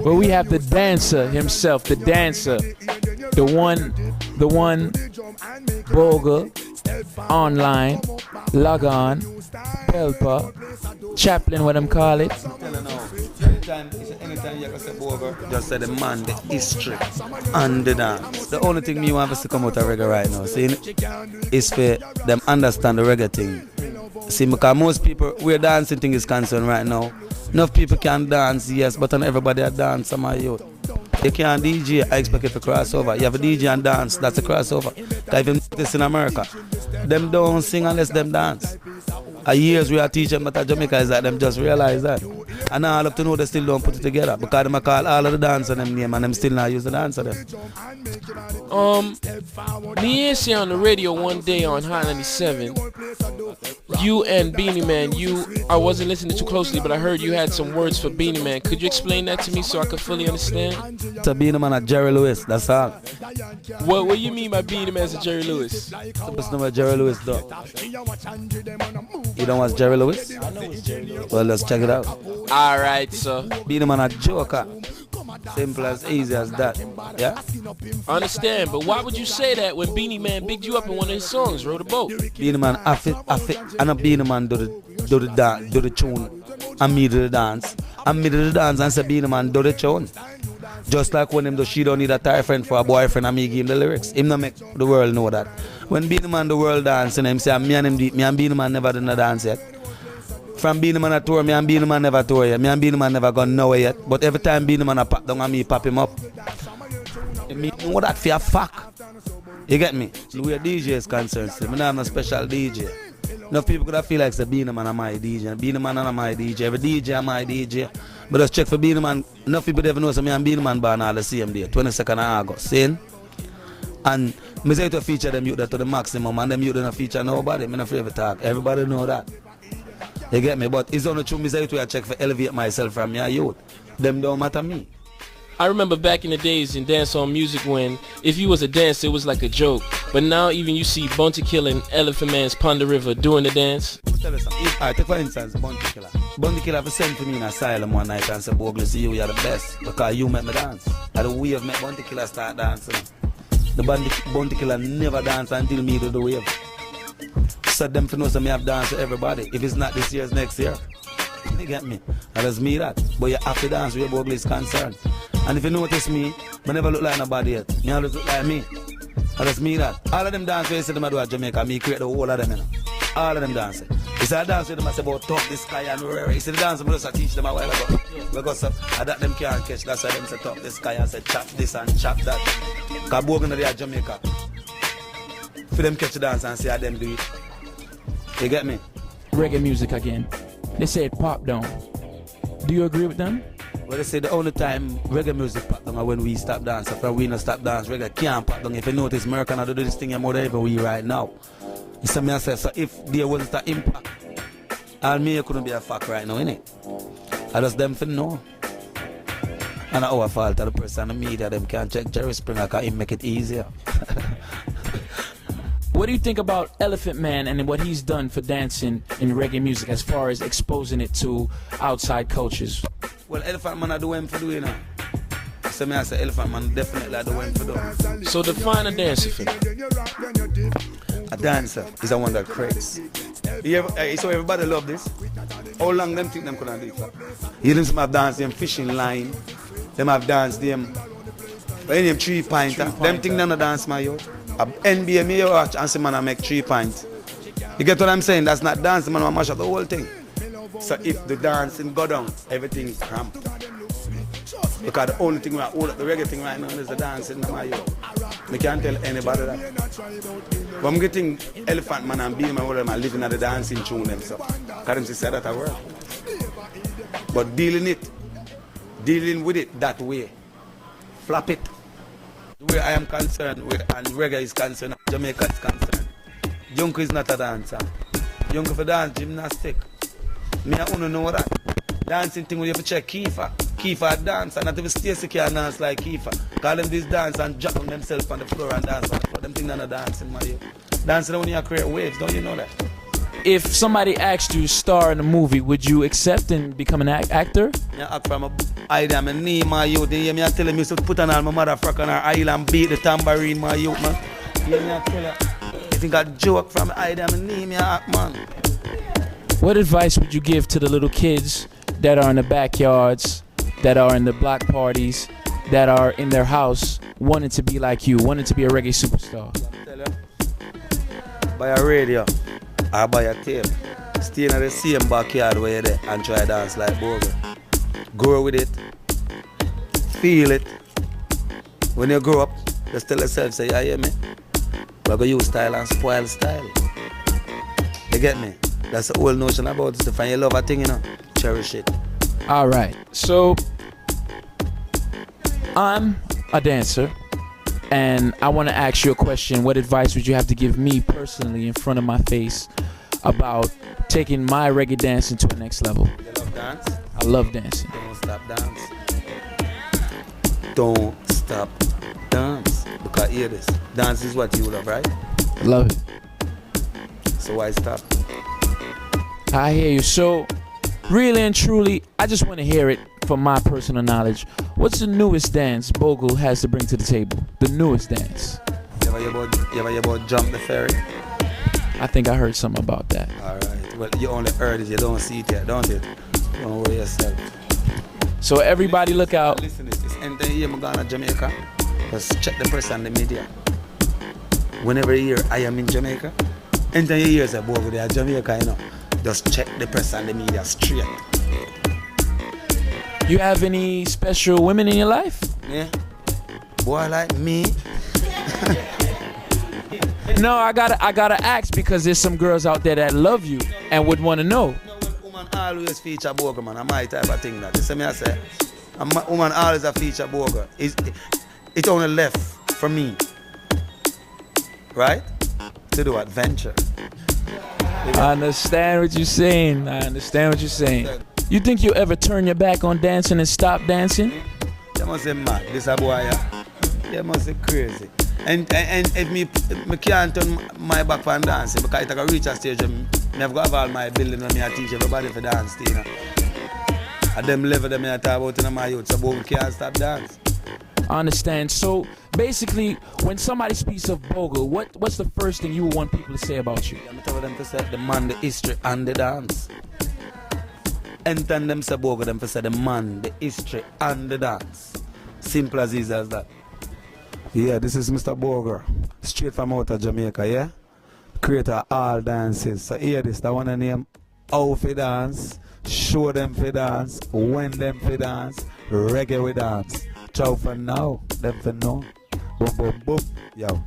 But we have the dancer himself, the dancer, the one, Boogle, online, log on, helper, chaplain, what them call it. Anytime you can say Boogle, just say the man, the history, and the dance. The only thing me want us to come out of reggae right now, see, is for them understand the reggae thing. See, because most people, where dancing thing is concerned right now, enough people can dance, yes, but not everybody a dance, some of you. You can't DJ, I expect it to crossover. You have a DJ and dance, that's a crossover. Because even this in America, them don't sing unless them dance. A years we are teaching them that Jamaica is that them just realize that. And now all up to know they still don't put it together because them call all of the dance on them name and them still not use the dance on them. Me and say on the radio one day on Hot 97, you and Beanie Man, I wasn't listening too closely, but I heard you had some words for Beanie Man. Could you explain that to me so I could fully understand? To Beanie Man at Jerry Lewis, that's all. What do you mean by Beanie Man to Jerry Lewis? Supposed to know what Jerry Lewis does. You don't watch Jerry Lewis? I know it's Jerry Lewis. Well, let's check it out. Alright, so Beanie Man a joker. Simple as easy as that. Yeah? I understand, but why would you say that when Beanie Man bigged you up in one of his songs, Row the Boat? Beanie Man, I know Beanie Man do the dance, do the tune, and me do the dance. And me do the dance and say Beanie Man do the tune. Just like when him do She Don't Need a Tie Friend for a Boyfriend and me give him the lyrics. Him not make the world know that. When Beanie Man the world dancing, him say me and Beanie Man never done a dance yet. From Beanie Man a tour, me and Beanie Man never tour yet. Me and Beanie Man never gone nowhere yet. But every time Beanie Man a pop down and me pop him up. Me know that for a fact. You get me? The way DJ is concerned, see, me not have no special DJ. Enough people could feel like say Beanie Man are my DJ. Beanie Man are my DJ. Every DJ are my DJ. But just check for Beanie Man. Enough people never know so me and Beanie Man born all the same day, 22nd of August. See? And me say to feature them youth that to the maximum and them youth don't feature nobody. Me not afraid to talk. Everybody know that. You get me? But it's only true me say to I check for elevate myself from your youth. Them don't matter me. I remember back in the days in dancehall music when if you was a dancer it was like a joke. But now even you see Bounty Killer and Elephant Man's Ponder River doing the dance. Tell you something. Alright, take for instance Bounty Killer. Bounty Killer have sent to me in asylum one night and said, Boogle, see you are the best because you make me dance. And the wave make Bounty Killer start dancing. The Bounty Killer never dance until me do the wave. So them to know so me have danced to everybody. If it's not this year, it's next year. You get me? And that's me that. But you have to dance where Boogle is concerned. And if you notice me, I never look like nobody yet. Me always look like me. And that's me that. All of them dance where you see them do at Jamaica, me create the whole of them, you know. All of them dancing. You see I dance with them, I say about top the sky and rare. You see the dance, I just teach them a while ago. Because I that them can't catch. That's why them say top the sky and say chop this and chop that. Because Boogle they at Jamaica. For them catch the dance and see how them do it. You get me? Reggae music again. They say it pop down. Do you agree with them? Well, they say the only time reggae music pop down is when we stop dancing. If we not stop dance, reggae can't pop down. If you notice, American do this thing more than ever we right now. So me I say, so if there wasn't an impact, all me couldn't be a fact right now, innit? I just them for know. And our fault of the person in the media, them can't check Jerry Springer because he make it easier. What do you think about Elephant Man and what he's done for dancing in reggae music as far as exposing it to outside cultures? Well, Elephant Man I do him for doing it. So me I say Elephant Man definitely I do him for doing. So define a dancer for me. A dancer is the one that creates. So everybody love this. How long them think them couldn't do it? You them have danced them fishing line. Them have danced them. Any them 3 pointer. Them think them not dance my youth. NBA me watch and see man I make 3 points. You get what I'm saying? That's not dancing, man. I mash up the whole thing. So if the dancing go down, everything is cramped. Because the only thing we are hold up the reggae thing right now is the dancing in my youth. I can't tell anybody that. But I'm getting Elephant Man and Beanie Man all them are living at the dancing tune themselves. Because them say that at work. But dealing with it that way. Flap it. The way I am concerned with and reggae is concerned, Jamaica is concerned. Junko is not a dancer. Junko for dance gymnastic. Me I only know that. Dancing thing we have to check Kiefer. Kiefer dance and not even Stacy can dance like Kiefer. Call them this dance and drop on themselves on the floor and dance on the floor. Them things are not dancing, my youth. Dancing when you create waves, don't you know that? if somebody asked you to star in a movie, would you accept and become an actor? Yeah, act from a idea, my knee, my youth. You hear me tell him, you should put on all my motherfucker on her island, beat the tambourine, my youth, man. You hear me tell her, you think I joke from the idea, my knee, me act, man. What advice would you give to the little kids that are in the backyards, that are in the block parties, that are in their house, wanting to be like you, wanting to be a reggae superstar? Buy a radio or buy a tape. Stay in the same backyard where you're there and try to dance like Boogle. Grow with it. Feel it. When you grow up, just tell yourself, say, you hear me? We're going to use style and spoil style. You get me? That's the whole notion about stuff. And you love a thing, you know, cherish it. All right. So, I'm a dancer. And I want to ask you a question. What advice would you have to give me personally in front of my face about taking my reggae dancing to the next level? You love dance? I love dancing. Don't stop dance. Don't stop dance. Because hear this. Dance is what you love, right? I love it. So why stop? I hear you. So, really and truly, I just want to hear it from my personal knowledge. What's the newest dance Boogle has to bring to the table? The newest dance. You ever hear about Jump the Ferry? I think I heard something about that. Alright. Well, you only heard it, you don't see it yet, don't you? Don't worry yourself. So everybody look out. Listen, it's enter here, I'm going to Jamaica. Just check the press and the media. Whenever you hear I am in Jamaica, enter your ears about over there, Jamaica, you know. Just check the press and the media straight. You have any special women in your life? Yeah. Boy like me. No, I gotta ask because there's some girls out there that love you and would want to know. No, woman always feature Boogle, man. I'm my type of thing that. You see me I say? Woman always a feature Boogle. It's only left for me. Right? To do adventure. I understand what you're saying. You think you'll ever turn your back on dancing and stop dancing? You must say mad. This a boy, yeah? You must say crazy. And if me can't turn my back on dancing because I reach a stage and I have got all my building when I teach everybody for dance, you know. At them level that I talk about in my youth, so we can't stop dance. I understand. So basically, when somebody speaks of Boogle, what's the first thing you would want people to say about you? I'm telling them to say the man, the history, and the dance. Anytime them say Boogle, them to say the man, the history, and the dance. Simple as easy as that. Yeah, this is Mr. Boogle, straight from out of Jamaica, yeah? Creator of all dances. So hear this, the one name, how for dance, show them for dance, when them for dance, reggae we dance. Ciao for now, them for know. Boom, boom, boom, yo.